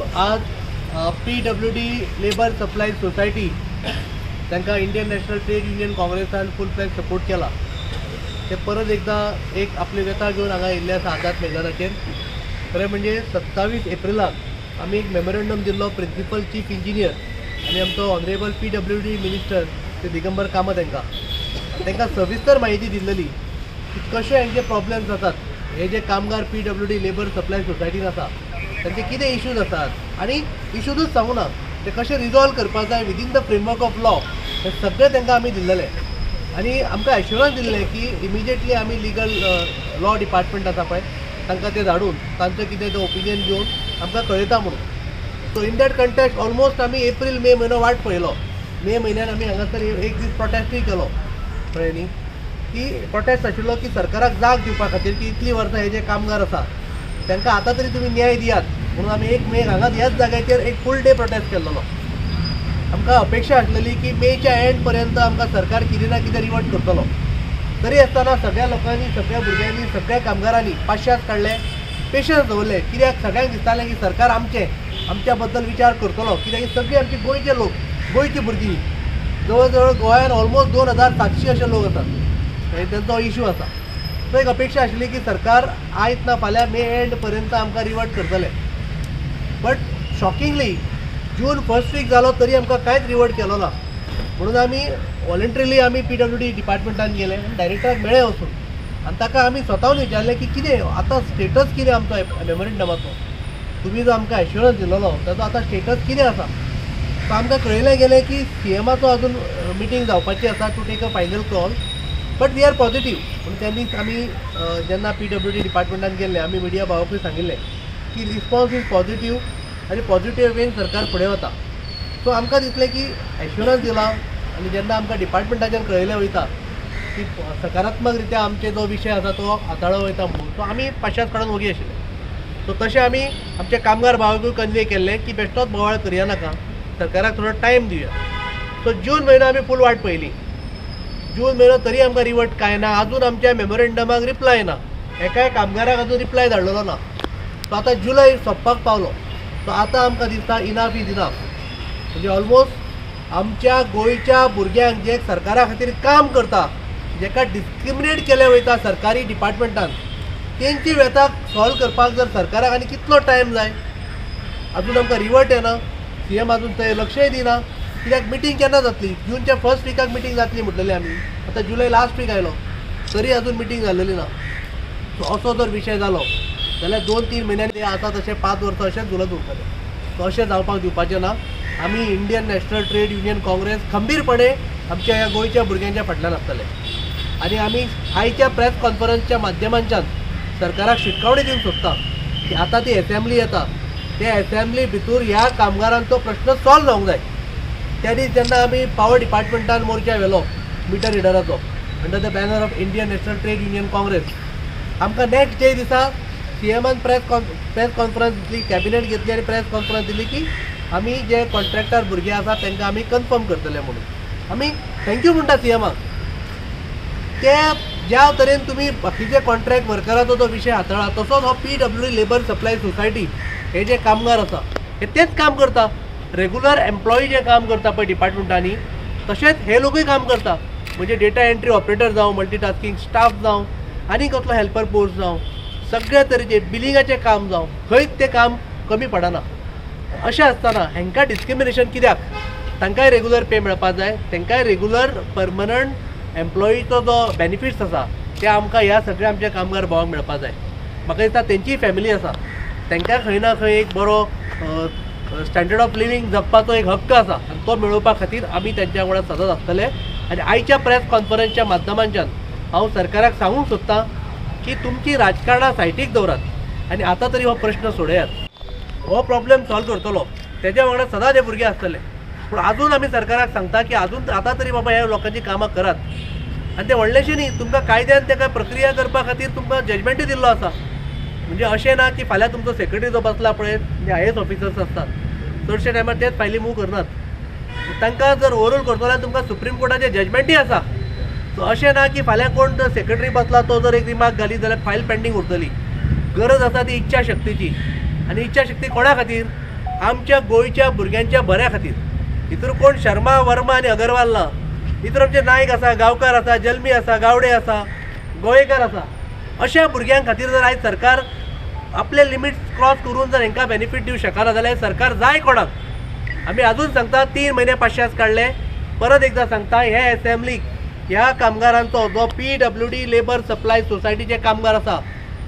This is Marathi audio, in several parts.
आज PWD लेबर सप्लाय सोसायटी तांकां इंडियन नॅशनल ट्रेड युनियन काँग्रेसान फूल फ्लॅग सपोर्ट केला. ते परत एकदा एक आपले व्यथा घेऊन हांगा येयल्ले आसा आझाद मैदानाचेर. खरें म्हणजे 27 एप्रिलाक आमी एक मेमोरेंडम दिल्लो प्रिंसिपल चीफ इंजिनियर आनी आमचो ऑनरेबल PWD मिनिस्टर ते दिगंबर कामत तांकां सविस्तर म्हायती दिल्ली की कशे हेंचे प्रॉब्लेम्स जातात. हे जे कामगार PWD लेबर सप्लाय सोसायटीन आसा तांचे कितें इश्यूज आसात आनी इश्यूजूच सांगू ना ते कशे रिजॉल्व करपाक जाय within the framework of law हे सगळे तांकां आमी दिल्लेले. आनी आमकां एश्युरन्स दिल्लें की इमिजिएटली आमी लिगल लॉ डिपार्टमेंट आसा पळय तांकां ते धाडून तांचो कितें तो ओपिनियन घेवन आमकां कळयता म्हणून. So in that context almost आमी एप्रील मे म्हयनो वाट पळयलो. मे म्हयन्यान आमी हांगासर एक दीस प्रोटेस्टूय केलो कळ्ळें न्ही. की प्रोटेस्ट आशिल्लो की सरकाराक जाग दिवपा खातीर की इतलीं वर्सां हे जे कामगार आसा तांकां आतां तरी तुमी न्याय दियात म्हणून आमी 1 मे हांगा ह्याच जाग्याचेर एक फूल डे प्रोटेस्ट केल्लो. आमकां अपेक्षा आसलेली की मेच्या एंड पर्यंत आमकां सरकार कितें ना कितें रिवर्ट करतलो. तरी आसतना सगळ्या लोकांनी सगळ्या भुरग्यांनी सगळ्या कामगारांनी पाश्यास काडले, पेशन्स दवरले. कित्याक सगळ्यांक दिसतालें की सरकार आमच्या बद्दल विचार करतलो. कित्याक सगळीं आमची गोंयचे लोक, गोंयची भुरगीं जवळ जवळ गोंयांत ऑलमोस्ट 2700 अशे लोक आसात. तांचो इश्यू आसा. सो एक अपेक्षा आशिल्ली की सरकार आयज ना फाल्यां मे एंड पर्यंत आमकां रिवर्ट करतले. But shockingly June first week जालो तरी आमकां कांयच रिवर्ट केलो ना. म्हणून आमी वॉलंटरीली आमी PWD डिपार्टमेंटान गेले आनी डायरेक्टराक मेळ्ळे वचून आनी ताका आमी स्वताहून विचारलें की कितें आतां स्टेटस कितें आमचो मेमोरेंडमाचो. तुमी जो आमकां एश्युरन्स दिल्लो ताचो आतां स्टेटस कितें आसा. सो आमकां कळयलें गेलें की CMाचो अजून मिटींग जावपाची आसा to take a final call. But we are positive. म्हणून त्यांनी आमी जेन्ना PWD डिपार्टमेंटान गेल्ले आमी मिडिया भावाकूय सांगिल्लें की रिस्पॉन्स इज पॉझिटीव आनी पॉझिटीव वेन सरकार फुडें वता. सो आमकां दिसलें की एश्युरन्स दिला आनी जेन्ना आमकां डिपार्टमेंटाच्यान कळयलें वयता की सकारात्मक रित्या आमचे जो विशय आसा तो हाताळो वयता म्हणून सो आमी पाश्यास काडून वगी आशिल्ले. सो तशें आमी आमच्या कामगार भावाकूय कन्वे केल्लें की बेश्टोच बोवाळ करया नाका, सरकाराक थोडो टायम दिवया. सो जून म्हयनो आमी फूल वाट पयली. जून म्हयनो तरी आमकां रिवर्ट कांय ना. आजून आमच्या मेमोरेंडमाक रिप्लाय ना. एकाय कामगाराक आजून रिप्लाय धाडलेलो ना. सो आतां जुलय सोंपपाक पावलो. सो आतां आमकां दिसता इनाफ इज इनाफ. म्हणजे ऑलमोस्ट आमच्या गोंयच्या भुरग्यांक जे सरकारा खातीर काम करता, जेका डिस्क्रिमिनेट केलें वयता सरकारी डिपार्टमेंटान, तेंची व्यथा सॉल्व करपाक जर सरकाराक आनी कितलो टायम जाय. आजून आमकां रिवर्ट येना. CM आजून थंय लक्षय दिना. कित्याक मिटींग केन्ना जातली. जूनच्या फर्स्ट विकाक मिटींग जातली म्हटलेली आमी. आतां जुलय लास्ट वीक आयलो तरी आजून मिटींग जाल्लेली ना. सो असो जर विशय जालो जाल्यार 2-3 म्हयन्यांनी ते आतां तशें 5 वर्सां अशेंच उलत उरतले. सो अशें जावपाक दिवपाचें ना. आमी Indian National Trade Union Congress खंबीरपणे आमच्या ह्या गोंयच्या भुरग्यांच्या फाटल्यान आसतले. आनी आमी आयच्या प्रेस कॉन्फरन्सच्या माध्यमांच्यान सरकाराक शिटकावणी दिवंक सोदता की आतां ती असेंब्ली येता त्या असेंब्ली भितर ह्या कामगारांचो प्रश्न सॉल्व जावंक जाय. त्या दीस जेन्ना आमी पावर डिपार्टमेंटान मोर्चा व्हेलो मिटर रिडराचो under the banner of Indian National Trade Union Congress, आमकां नेक्स्ट डे दिसा CMान प्रेस कॉन्फरन्स दिली, कॅबिनेट घेतली आनी प्रेस कॉन्फरन्स दिली की आमी जे कॉन्ट्रॅक्टर भुरगे आसा तांकां आमी कन्फर्म करतले म्हणून. आमी थँक्यू म्हणटा CMाक. ते ज्या तरेन तुमी बाकीचे कॉन्ट्रॅक्ट वर्कराचो जो विशय हाताळा तसोच हो PWD लेबर सप्लाय सोसायटी हे जे कामगार आसा हे तेच काम करता. रेग्युलर एम्प्लॉई जे काम करता पळय डिपार्टमेंटांनी तशेंच हे लोकूय काम करता. म्हणजे डेटा एंट्री ऑपरेटर जावं, मल्टीटास्किंग स्टाफ जावं, आनी कसलो हेल्पर पोस्ट जावं, सगळ्या तरेचे बिलिंगाचें काम जावं, खंयच तें काम कमी पडना. अशें आसतना हांकां डिस्क्रिमिनेशन कित्याक. तांकांय रेग्युलर पे मेळपाक जाय. तांकांय रेग्युलर परमनंट एम्प्लॉईचो जो बेनिफिट्स आसा ते आमकां ह्या सगळ्या आमच्या कामगार भावांक मेळपाक जाय. म्हाका दिसता तेंचीय फॅमिली आसा, तांकां खंय ना खंय एक बरो स्टँडर्ड ऑफ लिव्हिंग जगपाचो एक हक्क आसा आनी तो मेळोवपा खातीर आमी तेंच्या वांगडा सदांच आसतले. आनी आयच्या प्रेस कॉन्फरन्सच्या माध्यमांच्यान हांव सरकाराक सांगूंक सोदतां की तुमची राजकारणां सायटीक दवरात आनी आतां तरी हो प्रश्न सोडयात. हो प्रॉब्लेम सॉल्व करतलो तेज्या वांगडा सदांच हे भुरगे आसतले. पूण आजून आमी सरकाराक सांगता की आजून आतां तरी बाबा ह्या लोकांची कामां करात. आनी तें व्हडलेशें न्ही. तुमकां कायद्यान तेका प्रक्रिया करपा खातीर तुमकां जजमेंटूय दिल्लो आसा. म्हणजे अशें ना की फाल्यां तुमचो सेक्रेटरी जो बसला पळय जे IAS ऑफिसर्स आसतात चडशे टायमार तेच फायली मूव करनात. तांकां जर ओवरऑल करतलो जाल्यार तुमकां सुप्रीम कोर्टाचें जजमेंटूय आसा. सो अशें ना की फाल्यां कोण जर सेक्रेटरी बसला तो जर एक रिमार्क घाली जाल्यार फायल पेंडींग उरतली. गरज आसा ती इच्छा शक्तीची. आनी इच्छा शक्ती कोणा खातीर. आमच्या गोंयच्या भुरग्यांच्या बऱ्या खातीर. भितर कोण शर्मा वर्मा आनी अगरवाल ना. भितर आमचे नायक आसा, गांवकार आसा, जल्मी आसा, गावडे आसा, गोयेकार आसा. अशा भुरग्यां खातीर जर आयज सरकार आपले लिमिट्स क्रॉस करून जर हांकां बेनिफीट दिवंक शकना जाल्यार सरकार जाय कोणाक. आमी अजून सांगता 3 म्हयने 500 काडले. परत एकदा सांगता हे असेंब्लीक ह्या कामगारांचो जो PWD लेबर सप्लाय सोसायटीचे कामगार आसा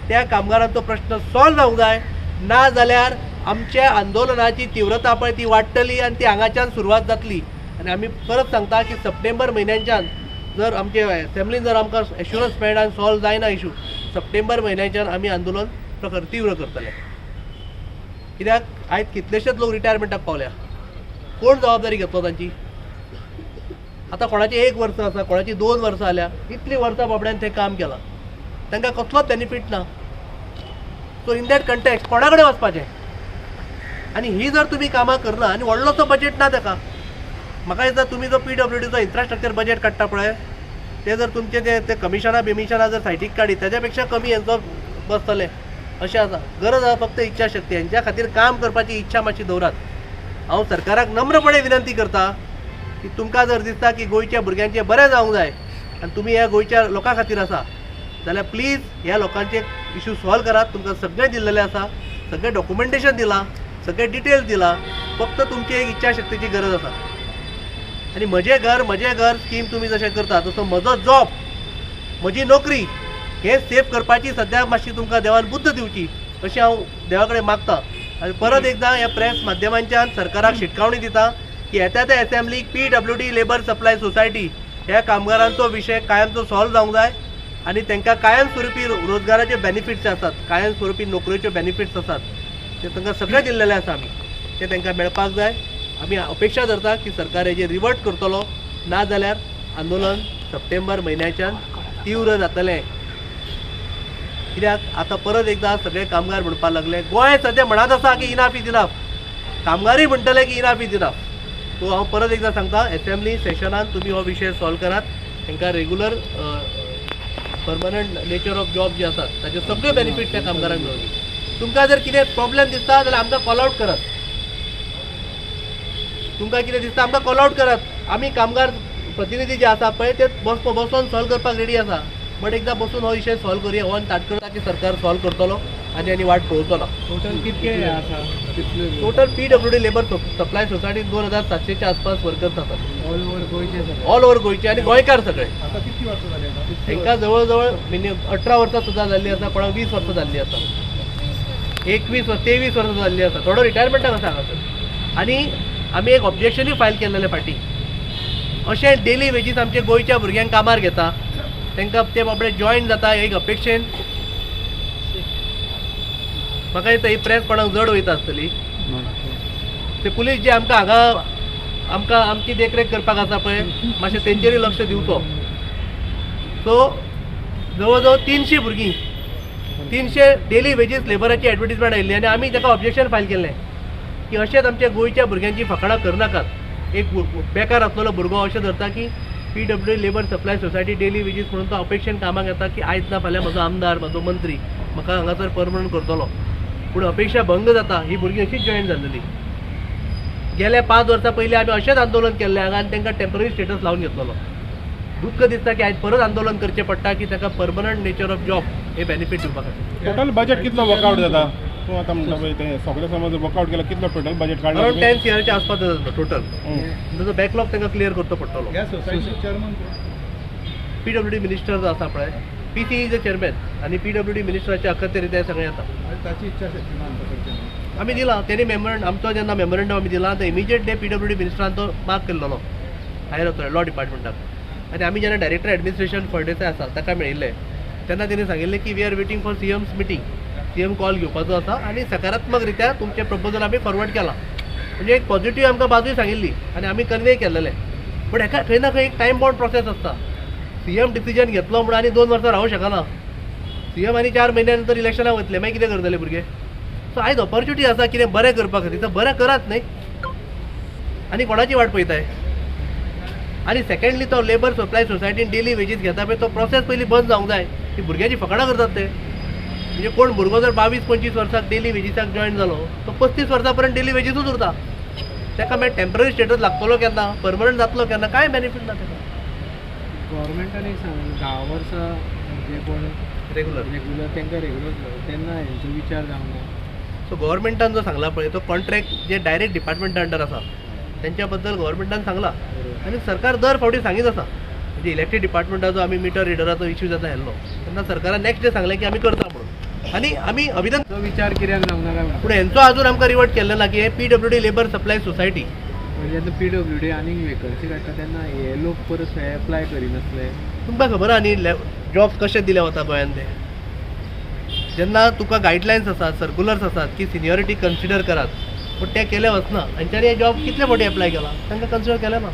त्या कामगारांचो प्रश्न सॉल्व जावंक जाय. ना जाल्यार आमच्या आंदोलनाची तीव्रता पळय ती वाडटली आनी ती हांगाच्यान सुरवात जातली. आनी आमी परत सांगता की सप्टेंबर म्हयन्याच्यान जर आमचे असेंब्लीन जर आमकां एश्युरन्स मेळना आनी सॉल्व जायना इशू सप्टेंबर म्हयन्याच्यान आमी आंदोलन तीव्र करतले. कित्याक आयज कितलेशेच लोक रिटायरमेंटाक पावल्या. कोण जबाबदारी घेतलो तांची. आतां कोणाची 1 वर्स आसा, कोणाची 2 वर्सां जाल्या. इतलीं वर्सां बाबड्यान थंय काम केलां, तांकां कसलोच बेनिफीट ना. सो इन दॅट कंटेक्स्ट कोणा कडेन वचपाचें. आनी ही जर तुमी कामां करना आनी व्हडलोसो बजेट ना ताका. म्हाका दिसता तुमी जो PWDचो इन्फ्रास्ट्रक्चर बजेट काडटा पळय ते जर तुमचे ते कमिशनां बिमिशनां जर सायटीक काडी तेज्या पेक्षा कमी हेंचो बसतले अशें आसा. गरज आसा फक्त इच्छा शक्ती. हेंच्या खातीर काम करपाची इच्छा मातशी दवरात. हांव सरकाराक नम्रपणे विनंती करता की तुमकां जर दिसता की गोंयच्या भुरग्यांचें बरें जावंक जाय आनी तुमी ह्या गोंयच्या लोकां खातीर आसा जाल्यार प्लीज ह्या लोकांचे इशू सॉल्व करात. तुमकां सगळें दिल्लेलें आसा, सगळें डॉक्युमेंटेशन दिलां, सगळे डिटेल्स दिलां. फक्त तुमची एक इच्छा शक्तीची गरज आसा. आनी म्हजें घर स्कीम तुमी जशें करता तसो म्हजो जॉब, म्हजी नोकरी हे सेफ करपाची सद्या मातशी तुमकां देवान बुद्ध दिवची अशें हांव देवा कडेन मागतां. आनी परत एकदां ह्या प्रेस माध्यमांच्यान सरकाराक शिटकावणी दिता की येता त्या असेंब्लीक PWD लेबर सप्लाय सोसायटी ह्या कामगारांचो विशय कायमचो सॉल्व जावंक जाय आनी तांकां कायमस्वरुपी रोजगाराचे बेनिफिट्स आसात, कायमस्वरुपी नोकरेच्यो बेनिफिट्स आसात ते तांकां सगळे दिल्लेले आसा. आमी ते तांकां मेळपाक जाय. आमी अपेक्षा धरता की सरकार हेजेर रिवर्ट करतलो. ना जाल्यार आंदोलन सप्टेंबर म्हयन्याच्यान तीव्र जातलें. कित्याक आतां परत एकदां सगळे कामगार म्हणपाक लागले. गोंय सद्या म्हणत आसा की इनाफ इज इनाफ. कामगारूय म्हणटले की इनाफ इज इनाफ. सो हांव परत एकदां सांगता असेंब्ली सेशनान तुमी हो विशय सॉल्व करात. तांकां regular permanent nature of job जे आसात ताचे सगळे बेनिफिट्स त्या कामगारांक मेळटले. तुमकां जर कितें प्रॉब्लेम दिसता जाल्यार आमकां कॉल आउट करात. तुमकां कितें दिसता आमकां कॉल आउट करात. आमी कामगार प्रतिनिधी जे आसा पळय ते बसोन सॉल्व करपाक रेडी आसा. बट एकदां बसून हो विशय सॉल्व करुया. हो ताटकळटा की सरकार सॉल्व करतलो आनी वाट पळोवतलो. टोटल कितके आसा? टोटल PWD लेबर सप्लाय सोसायटीन 2700 च्या आसपास वर्कर्स आसात. ऑल ओव्हर गोंयचे. ऑल ओव्हर गोंयचे आनी गोंयकार सगळे. आता किती वर्ष झाली आता? तांकां जवळ जवळ 18 वर्सां सुद्दां जाल्ली आसा, कोणाक 20 वर्सां जाल्ली आसा, 21 23 वर्सां जाल्ली आसा. थोडो रिटायरमेंटाक आसा हांगासर. आनी आमी एक ऑब्जेक्शनूय फायल केल्लें फाटीं. अशें डेली वेजीस आमचे गोंयच्या भुरग्यांक कामार घेता तांकां ते बाबडे जॉयन जाता एक अपेक्षेन. म्हाका दिसता ही प्रेस कोणाक जड वयता आसतली. ते पुलीस जे आमकां आमची देखरेख करपाक आसा पळय मातशें तेंचेरूय लक्ष दिवचो. सो जवळ जवळ 300 भुरगीं 300 डेली वेजीस लेबराची एडवर्टिजमेंट आयिल्ली आनी आमी ताका ऑब्जेक्शन फायल केल्लें की अशेंच आमच्या गोंयच्या भुरग्यांची फकाणां करनाकात. एक बेकार आसलेलो भुरगो अशें धरता की PWD labour supply society daily wages म्हणून तो अपेक्षेन कामाक येता की आयज ना फाल्यां म्हजो आमदार म्हजो मंत्री म्हाका हांगासर परमनंट करतलो. पूण अपेक्षा भंग जाता. ही भुरगीं अशीच जॉयन जाल्ली. गेल्या 5 वर्सां पयलीं आमी अशेंच आंदोलन केल्लें हांगा आनी तांकां टेम्पररी स्टेटस लावन घेतलो. दुख्ख दिसता की आयज परत आंदोलन करचें पडटा की ताका परमनंट नेचर ऑफ जॉब हे बेनिफीट दिवपा खातीर. टोटल बजेट कितलो वर्कआउट जाता? तूं आतां म्हणटा पळय तें सगळें समज वर्कआउट केल्यार कितलो टोटल बजेट काडला? अरावंड 10 CRच्या आसपास जाता टोटल. ताजो बॅकलॉग तांकां क्लियर करचो पडटलो. या सोसायटी चेअरमन PWD मिनिस्टर जो आसा पळय PC इज द चेअरमॅन आनी PWD मिनिस्टराचे अखत्यारीत सगळें येता. ताची इच्छा शक्ती ना आमच्या आमी दिला तेणी आमचो जेन्ना मेमोरंडम आमी दिला ते इमिजिएट डे PWD मिनिस्टरान तो मार्क केल्लो हायर ऑथॉरिटी लॉ डिपार्टमेंटाक. आनी आमी जेन्ना डायरेक्टर एडमिनिस्ट्रेशन फळदेसाय आसा ताका मेळिल्ले तेन्ना तेणी सांगिल्लें की we are waiting for CM's meeting. CM call घेवपाचो आसा आनी सकारात्मक रित्या तुमचें प्रपोजल आमी फॉरवर्ड केलां. म्हणजे एक पॉझिटिव्ह आमकां बाजूय सांगिल्ली आनी आमी कन्वे केल्लें. पूण हेका खंय ना खंय एक टायम बाउंड प्रोसेस आसता. CM डिसिजन घेतलो म्हणून आनी 2 वर्सां रावूंक शकना. CM आनी 4 म्हयन्या नंतर इलेक्शनाक वतले मागीर कितें करतले भुरगे. सो आयज ऑपॉर्च्युनिटी आसा कितें बरें करपा खातीर तर बरें करात न्ही. आनी कोणाची वाट पळयताय. आनी सेकंडली तो लेबर सप्लाय सोसायटीन डेली वेजीस घेता पळय तो प्रोसेस पयलीं बंद जावंक जाय. ती भुरग्यांची फकाणां करतात ते. म्हणजे कोण भुरगो जर 22-25 वर्साक डेली वेजीसाक जॉईन जालो तो 35 वर्सां पर्यंत डेली वेजीसूच उरता. ताका मागीर टेम्पररी स्टेटस लागतलो केन्ना, परमनंट जातलो केन्ना, कांय बेनिफीट ना ताका. गव्हर्मेंटान एक सांग 10 वर्सां जे कोण रेग्युलर तांकां रेग्युलर तेन्ना हेंचो विचार जावंक ना. सो गव्हर्मेंटान जो सांगला पळय तो कॉन्ट्रॅक्ट जे डायरेक्ट डिपार्टमेंटा अंडर आसा त्यांच्या बद्दल गव्हर्मेंटान सांगला आनी सरकार दर फावटी सांगीत आसा. म्हणजे इलेक्ट्रीक डिपार्टमेंटाचो आमी मिटर रिडराचो इश्यू जाता येयल्लो तेन्ना सरकारान नेक्स्ट डे सांगलें की आमी करता म्हणून आनी आमी अभिनंदन. तो विचार कित्याक जावंक ना काय म्हणून. पूण हेंचो अजून आमकां रिवर्ट केल्लो ना की हे PWD लेबर सप्लाय सोसायटी म्हणजे जेन्ना PWD आनीक वेकन्सी काडटा तेन्ना हे लोक परत एप्लाय करिनासले. तुमकां खबर आहा न्ही जॉब्स कशे दिले वता गोंयान ते. जेन्ना तुका गायडलायन्स आसात, सर्क्युलर्स आसात की सिनियरिटी कन्सिडर करात पूण ते केले वचना आनी तांणी हे जॉब कितले फावटी एप्लाय केला तांकां कन्सिडर केले ना.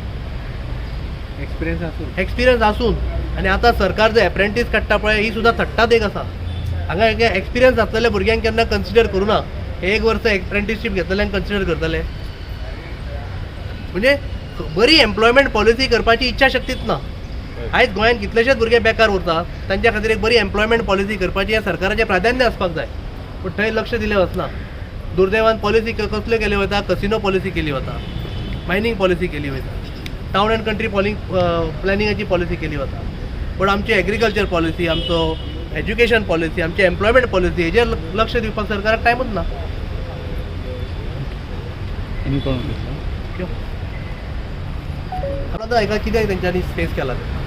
एक्सपिरियन्स आसून आनी आतां सरकार जो एप्रेंटीस काडटा पळय ही सुद्दां थट्टात एक आसा. हांगा एक एक्सपिरियन्स आसलेल्या भुरग्यांक केन्ना कन्सिडर करूं ना. 1 वर्स एप्रेंटीसशीप घेतलेल्यांक कन्सिडर करतले. म्हणजे बरी एम्प्लॉयमेंट पॉलिसी करपाची इच्छा शक्तीच ना. आयज गोंयांत कितलेशेच भुरगे बेकार उरतात तांच्या खातीर एक बरी एम्प्लॉयमेंट पॉलिसी करपाची हें सरकाराचें प्राधान्य आसपाक जाय पूण थंय लक्ष दिलें वचना. दुर्दैवान पॉलिसी कसल्यो केल्यो वता, कसिनो पॉलिसी केली वता, मायनींग पॉलिसी केली वता, टावन अँड कंट्री प्लॅनिंगाची पॉलिसी केली वता. पूण आमची एग्रीकल्चर पॉलिसी, आमचो एज्युकेशन पॉलिसी, आमची एम्प्लॉयमेंट पॉलिसी हेजेर लक्ष दिवपाक सरकाराक टायमूच ना. आतां हाका कित्याक तेंच्यांनी फेस केला ते.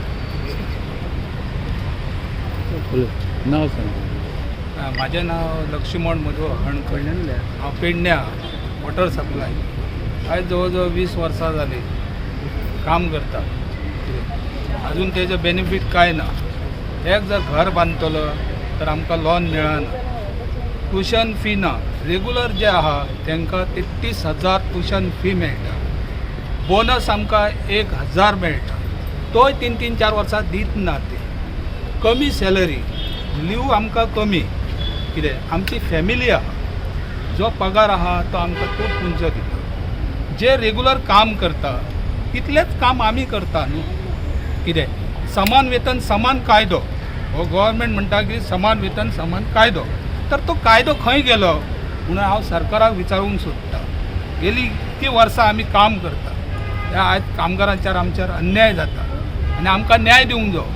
नाव सांग. माझे नाव लक्ष्मण मधु हणकर. हांव पेडण्या वॉटर सप्लाय आयज जवळ जवळ 20 वर्सां जाली काम करता. अजून तेजो बेनिफीट कांय ना. एक जर घर बांदतलो तर आमकां लोन मेळना. ट्युशन फी ना. रेगुलर जे आहा तांकां 33,000 ट्युशन फी मेळटा. बोनस आमकां 1,000 मेळटा. तोय 3-4 वर्सां दित ना ते. कमी सॅलरी, लीव आमकां कमी. कितें आमची फॅमिली आहा जो पगार आहा तो आमकां खूब उंचो दिता. जे रेगुलर काम करता तितलेंच काम आमी करता न्हू. कितें समान वेतन समान कायदो हो गव्हर्मेंट म्हणटा की समान वेतन समान कायदो. तर तो कायदो खंय गेलो म्हणून हांव सरकाराक विचारूंक सोदतां. गेलीं कितलीं वर्सां आमी काम करता. ह्या आयज कामगारांचेर आमचेर अन्याय जाता आनी आमकां न्याय दिवंक जाय.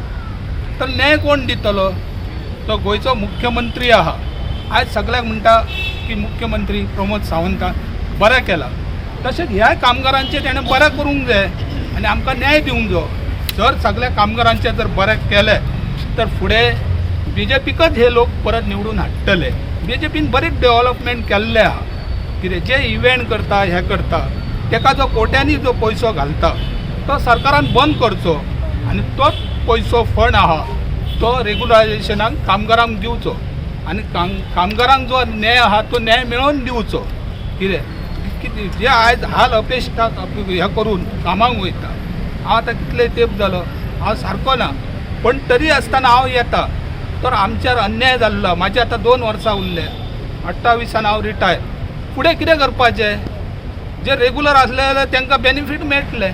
तर न्याय कोण दितलो? तो गोंयचो मुख्यमंत्री आहा. आयज सगळ्याक म्हणटा की मुख्यमंत्री प्रमोद सावंतान बरें केलां. तशेंच ह्या कामगारांचें तेणें बरें करूंक जाय आनी आमकां न्याय दिवंक जाय. जर सगळ्या कामगारांचें जर बरें केलें तर फुडें BJPकच हे लोक परत निवडून हाडटले. BJPन बरें डेव्हलपमेंट केल्लें आहा. कितें जे इव्हेंट करता हें करता ताका जो कोट्यांनी जो पयसो घालता तो सरकारान बंद करचो आनी तोच पयसो फंड आहा तो रेग्युलायजेशनाक कामगारांक दिवचो आनी कामगारांक जो न्याय आहा तो न्याय मेळोवन दिवचो. कितें जे आयज हाल अपेक्षाक हें करून कामाक वयता. हांव आतां कितले तेंप जालो हांव सारको ना पण तरी आसतना हांव येता तर आमचेर अन्याय जाल्लो. म्हाजे आतां 2 वर्सां उरले. 28 हांव रिटायर. फुडें कितें करपाचें? जे रेगुलर आसले जाल्यार तांकां बेनिफीट मेळटले.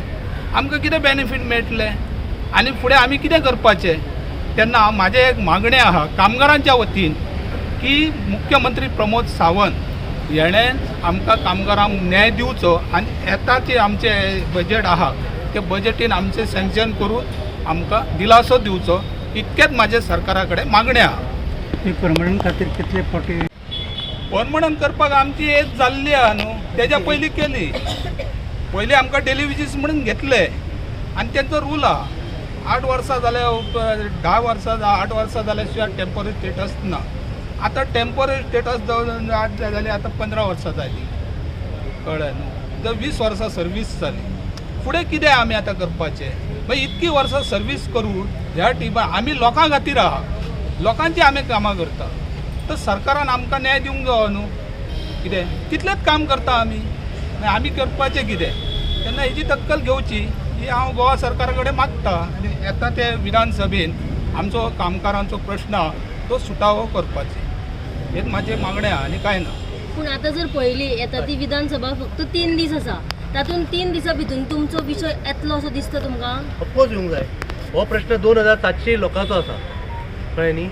आमकां कितें बेनिफीट मेळटलें आनी फुडें आमी कितें करपाचें? तेन्ना म्हाजें एक मागणें आहा कामगारांच्या वतीन की मुख्यमंत्री प्रमोद सावंत हेणें आमकां कामगारांक न्याय दिवचो आनी येताचें आमचें बजेट आहा ते बजेटीन आमचें सँक्शन करून आमकां दिलासो दिवचो. इतकेंच म्हाजें सरकारा कडेन मागणें आहा. परमनंट खातीर कितले फावटी परमनंट करपाक आमची एज जाल्ली आहा न्हू. तेज्या पयलीं केली. पयलीं आमकां डेली वेजीस म्हणून घेतले आनी तेंचो रूल आहा 8 वर्सां जाल्या 10 वर्सां 8 वर्सां जाल्या शिवाय टेम्पररी स्टेटस ना. आतां टेम्पररी स्टेटस जावन 8 जाली आतां 15 वर्सां जाली. कळ्ळें न्हू. जर 20 वर्सां सर्वीस जाली. फुडें कितें आमी आतां करपाचें? मागीर इतकी वर्सां सर्वीस करून ह्या टिमान आमी लोकां खातीर आहा. लोकांची आमी कामां करता. तर सरकारान आमकां न्याय दिवंक जायो न्हू. कितें तितलेंच काम करता आमी. मागीर आमी करपाचें कितें? तेन्ना हेजी दक्कल घेवची ही हांव गोवा सरकारा कडेन मागता. आनी येता ते विधानसभेन आमचो कामगारांचो प्रश्न आहा तो सुटावो करपाचो. हेच म्हाजें मागणें आहा आनी कांय ना. पूण आतां जर पळयली येता ती विधानसभा फक्त 3 दीस आसा. तातूंत 3 दिसां भितून तुमचो विशय येतलो असो दिसता तुमकां? ऑफकोर्स येवंक जाय. हो प्रश्न 2,700 लोकांचो आसा. कळ्ळें न्ही.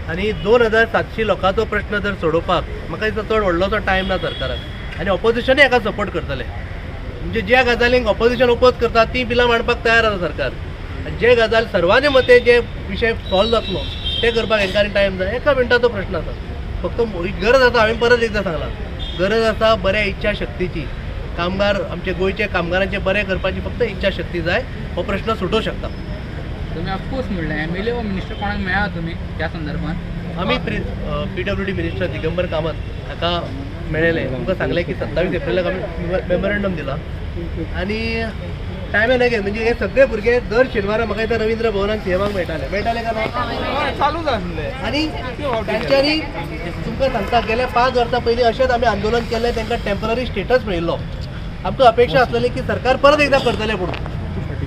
आनी 2700 लोकांचो प्रश्न जर सोडोवपाक म्हाका दिसता चड व्हडलोसो टायम ना सरकाराक, आनी ऑपोजिशनूय हाका सपोर्ट करतले. म्हणजे ज्या गजालींक ऑपोजिशन ओपोज करता ती बिलां मांडपाक तयार आसा सरकार. आनी जे गजाल सर्वांनी मते जे विशय सॉल्व जातलो ते करपाक हेंकां टायम जाय. एका मिनटाचो प्रश्न आसा. फक्त गरज आसा, हांवें परत एकदां सांगलां, गरज आसा बऱ्या इच्छा शक्तीची. कामगार आमचे गोंयचे कामगारांचे बरें करपाची फक्त इच्छा शक्ती जाय. हो प्रश्न सुटोवंक शकता. तुम्ही ऑफकोर्स म्हणलें MLA वा मिनिस्टर कोणाक मेळ्ळा तुमी त्या संदर्भात? आमी PWD मिनिस्टर दिगंबर कामत हाका मेळयले. तुमकां सांगलें की 27 एप्रिलाक आमी मेमोरेंडम दिला. आनी टायम नागे म्हणजे हे सगळे भुरगे दर शेनवारा म्हाका दिसता रवींद्र भवनात सीएमाक मेळटाले का ना? चालूच आसलें. आनी तांच्यांनी तुमकां सांगता गेल्या 5 वर्सां पयलीं अशेंच आमी आंदोलन केलें, तांकां टेम्पररी स्टेटस मेळिल्लो. आमकां अपेक्षा आसलेली की सरकार परत एकदां करतले,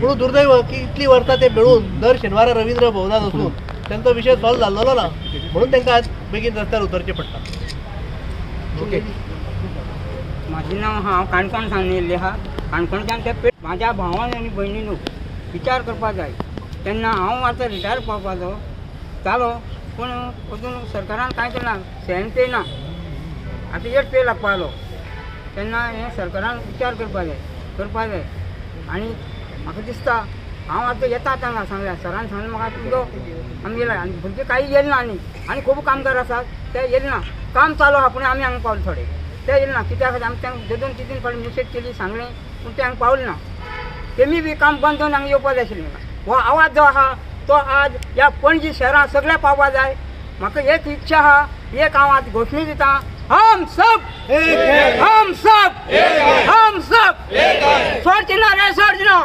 पूण दुर्दैव की इतलीं वर्सां ते मेळून दर शेनवारा रवींद्र भवनात वचून तांचो विशय सॉल्व जाल्लो ना, म्हणून तांकां आज बेगीन रस्त्यार उतरचें पडटा. ओके. माझे नाव हांव काणकोण सांगिल्लें आहा. काणकोणच्यान ते पेट म्हाज्या भावान आनी भयणीनूय विचार करपा जाय. तेन्ना हांव आतां रिटायर पावपाचो जालो, पूण अजून सरकारान कांय केलां, सेवन पे ना, आतां 8 पे लागपा लागलो. तेन्ना हें सरकारान विचार करपा जाय. आनी म्हाका दिसता हांव आतां येता हांगा सांगल्या सरान सांगलें म्हाका तुजो आमी येयला आनी भुरगे कांय येयले ना. आनी खूब कामगार आसात ते येयले ना. काम चालू आहा पूण आमी हांगा पावले थोडे ते येयले ना. कित्याक आमी तांकां 2-3 फावटी मेसेज केली, सांगलें, पूण ते हांगा पावले ना. तेमी बी काम बंद करून हांगा येवपा जाय आशिल्लें. हो आवाज जो आहा तो आज ह्या पणजी शहरां सगळ्या पावपा जाय. म्हाका एक इच्छा आहा, एक हांव आज घोशणी दिता, हम सब सोडचिना रे सोडचिना,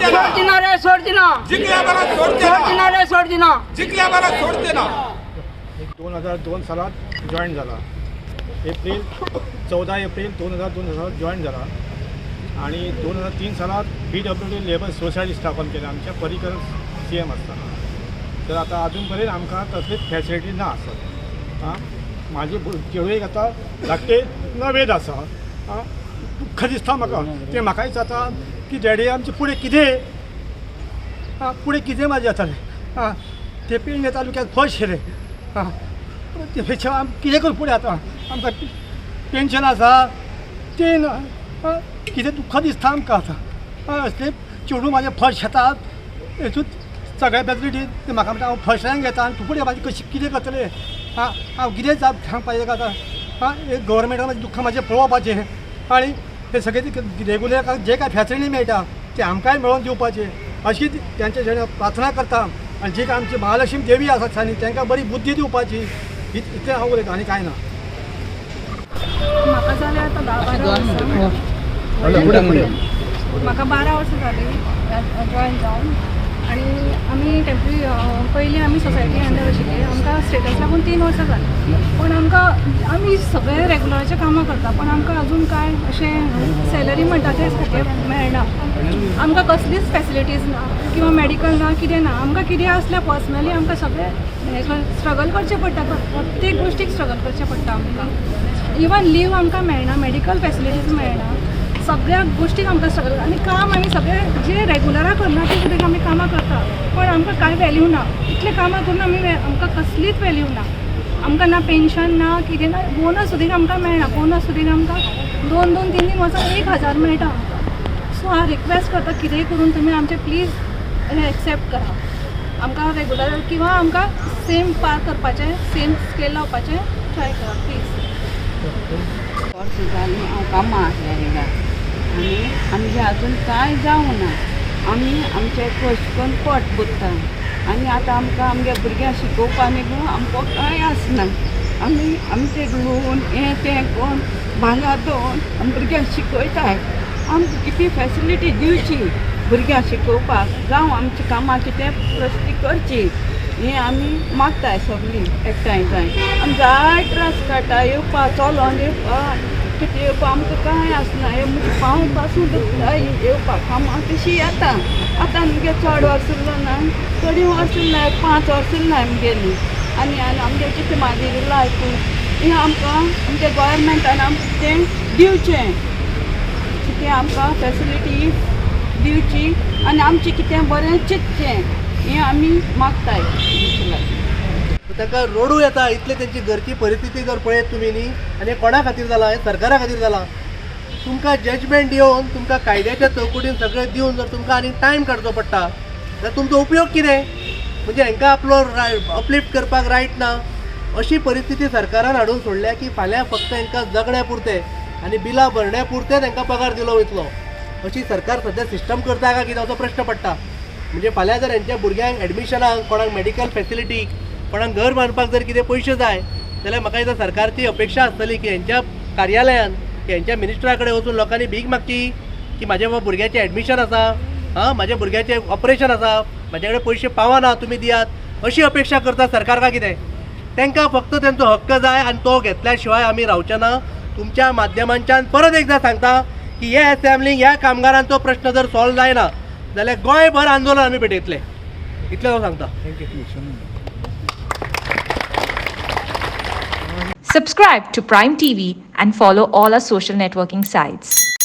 सोडचिना रे सोडचिना. 2002 सालात जॉईन झाला. 14 एप्रिल 2002 सालात जॉईन झाला. आणि 2003 सालात PWD लेबर सोसायटी स्थापन केली आमच्या पर्रीकर CM असताना. तर आता अजून पर्यंत आमकां कसलीच फॅसिलिटी ना आसत. माझी चेडूक आतां धाकटे 9वेक आसा. दुख्ख दिसता म्हाका. ते म्हाकाय जाता की डॅडी आमचे फुडें कितें म्हाजें जातालें. ते पेडणे तालुक्यात फर्स्ट रे. ते पेक्षा आम कितें करूं फुडें आतां. आमकां पेन्शन आसा तें ना. कितें दुख्ख दिसता आमकां आतां. असलें चेडूं म्हाजें फर्स्ट येतात हेतूंत सगळ्या फॅसिलिटी ते म्हाका म्हणटा हांव फर्स्ट रँक घेता आनी तूं फुडें म्हाजें कशें कितें करतलें. हांव कितें सांगपाक येता आतां. गव्हर्मेंटान म्हाजें दुख्ख म्हाजें पळोवपाचें आनी हे सगळें रेगुलर जे काय फॅसिलिटी मेळटा ते आमकांय मेळोवन दिवपाचें अशी तेंचे जेणे प्रार्थना करता. आनी जी काय आमची महालक्ष्मी देवी आसा सानी तांकां बरी बुद्धी दिवपाची इतलें हांव उलयतां आनी कांय ना. म्हाका जाले आतां 10-12 वर्सां. म्हाका 12 वर्सां जालीं जॉईन जावन. आनी आमी टेम्पररी पयलीं आमी सोसायटी अंडर आशिल्ली. आमकां स्टेटस लागून 3 वर्सां जालीं. पूण आमी सगळे रेगुलराचें कामां करता, पण आमकां अजून कांय अशें सॅलरी म्हणटा तेच खातीर मेळना. आमकां कसलीच फॅसिलिटीज ना किंवा मेडिकल ना, कितें ना. आमकां कितें आसल्यार पर्सनली आमकां सगळें हें स्ट्रगल करचें पडटा. प्रत्येक गोश्टीक स्ट्रगल करचें पडटा आमकां. इवन लीव आमकां मेळना, मेडिकल फॅसिलिटीज मेळना, सगळ्या गोश्टीक आमकां स्ट्रगल. आनी काम आमी सगळे जे रेगुलराक करना ते सुद्दां आमी कामां करता, पण आमकां कांय वॅल्यू ना. इतलें कामां करून आमकां कसलीच वॅल्यू ना. आमकां ना पेन्शन ना, कितें ना. बोनस सुद्दां आमकां मेळना. बोनस सुद्दां आमकां 2-3 वर्सां 1000 मेळटा आमकां. सो हांव रिक्वेस्ट करता कितेंय करून तुमी आमचें प्लीज हें एक्सेप्ट करा. आमकां रेगुलर किंवा आमकां सेम पार करपाचें, सेम स्केल लावपाचें ट्राय करा प्लीज. वर्सां जालीं हांव कामां आसलें हिंगा आनी आमचें आजून कांय जावं ना. आमी आमचें कश्ट करून पोट भरता आनी आतां आमकां आमगे भुरग्यां शिकोवपा न्ही आमकां कांय आसना. आमी आमचें लोन हें तें कोन्न भांगर दवरून भुरग्यांक शिकयताय. आमकां कितें फॅसिलिटी दिवची भुरग्यांक शिकोवपाक, जावं आमचीं कामां कितें प्रस्ती करची हें आमी मागताय सगळीं एकठांय जाय. आमी जाय त्रास काडटा येवपा, चलोन येवपा, कितें येवपा आमकां कांय आसना. हे म्हणजे पांव पासून दुखताय येवपाक. कामां तशीं येता. आतां आमगे चड वर्स उरलो ना, थोडीं वर्स उरलाय, 5 वर्स उरलाय आमगेलीं. आनी आमगे कितें मागीर लायफ हें आमकां आमच्या गोवोरमेंटान आमकां तें दिवचें. कितें आमकां फॅसिलिटी दिवची आनी आमचें कितें बरें चिंतचें हें आमी मागताय. तांकां रडू येता इतले तेंची घरची परिस्थिती जर पळयत तुमी न्ही आनी हें कोणा खातीर जालां हें सरकारा खातीर जालां तुमकां जजमेंट दिवन तुमकां कायद्याच्या चौकटीन सगळें दिवन जर तुमकां आनी टायम काडचो पडटा जाल्यार तुमचो उपयोग कितें म्हणजे हांकां आपलो अपलिफ्ट करपाक रायट ना अशी परिस्थिती सरकारान हाडून सोडल्या की फाल्यां फक्त हांकां जगण्या पुरते आनी बिलां भरण्या पुरते तांकां पगार दिलो वयतलो अशी सरकार सध्या सिस्टम करता काय कितें असो प्रश्न पडटा म्हणजे फाल्यां जर हेंच्या भुरग्यांक एडमिशनाक कोणाक मेडिकल फॅसिलिटी कोणाक घर बांदपाक जर कितें पयशे जाय जाल्यार म्हाका दिसता सरकारची अपेक्षा आसतली की हेंच्या कार्यालयान की हेंच्या मिनिस्टरा कडेन वचून लोकांनी भीक मागची की म्हाज्या भुरग्याचें एडमिशन आसा म्हाज्या भुरग्याचें ऑपरेशन आसा म्हाजे कडेन पयशे पावना तुमी दियात अशी अपेक्षा करता सरकार काय कितें तांकां फक्त तेंचो हक्क जाय आनी तो घेतल्या शिवाय आमी रावचे ना तुमच्या माध्यमांच्यान परत एकदां सांगता की हे असेंब्लीक ह्या कामगारांचो प्रश्न जर सॉल्व जायना जाल्यार गोंयभर आंदोलन आमी पेटयतले इतलें हांव सांगता Subscribe to Prime TV and follow all our social networking sites.